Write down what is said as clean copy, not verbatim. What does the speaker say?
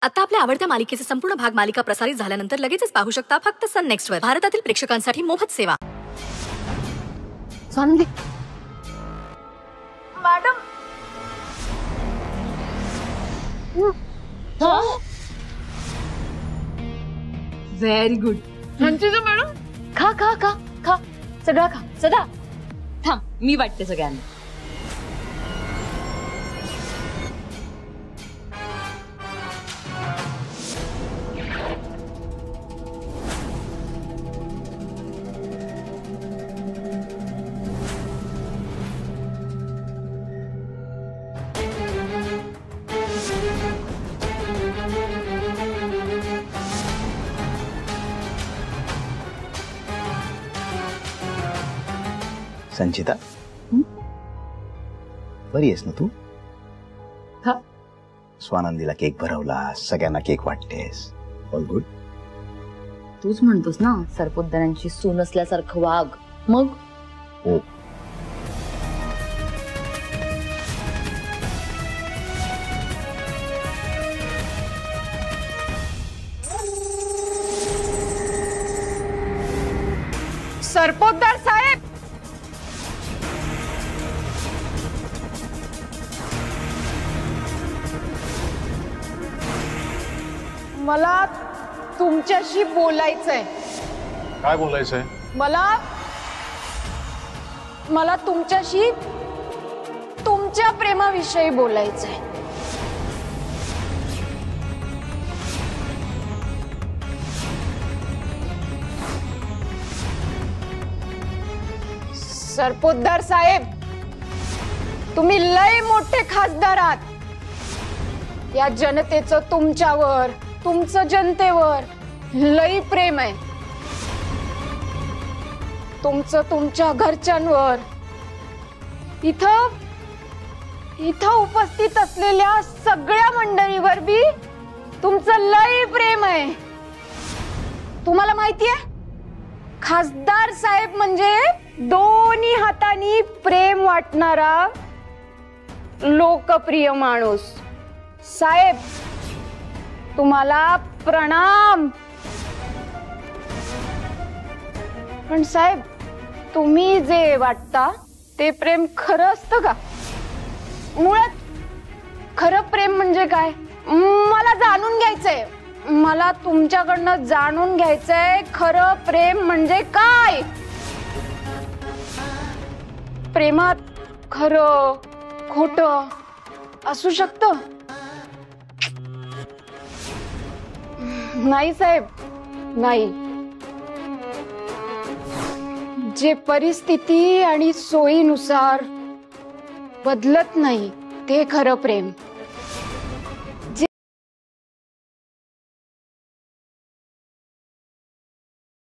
आता आपल्या आवडत्या मालिकेचे संपूर्ण भाग मालिका प्रसारित झाल्यानंतर लगेचच पाहू शकता फक्त सन नेक्स्ट वर। भारतातील प्रेक्षकांसाठी मोफत सेवा। Swanandi madam very good. Madam खा खा खा खा सगळा खा। सदा थांब, मी वाटते सगळ्यांना। संचिता बरी आहेस ना तू? हा। स्वानंदीला केक भरवला, सगळ्यांना केक वाटतेस, ऑल गुड? तूच म्हणतोस ना सरपोतदारांची सून असल्यासारखं वाग, मग हो। सरपोतदार साहेब, मला तुमच्याशी बोलायचंय। काय बोलायचंय? मला तुमच्याशी तुमच्या प्रेमाविषयी बोलायचंय। सरपोतदार साहेब, तुम्ही लय मोठे खासदार आहात। या जनतेचं तुमच्यावर, तुमचं जनतेवर लय प्रेम आहे। तुमचं तुमच्या घरच्यांवर, इथं उपस्थित असलेल्या सगळ्या मंडळीवर बी तुमचं लय प्रेम आहे। तुम्हाला माहितीये, खासदार साहेब म्हणजे दोन्ही हातांनी प्रेम वाटणारा लोकप्रिय माणूस। साहेब, तुम्हाला प्रणाम। पण साहेब, तुम्ही जे वाटता ते प्रेम खरं असतं का? मुळात खरं प्रेम म्हणजे काय मला जाणून घ्यायचंय। मला तुमच्याकडनं जाणून घ्यायचंय, खरं प्रेम म्हणजे काय? प्रेमात खरं खोटं असू शकतं? नाही साहेब, नाही। जे परिस्थिती आणि सोयीनुसार बदलत नाही ते खरं प्रेम।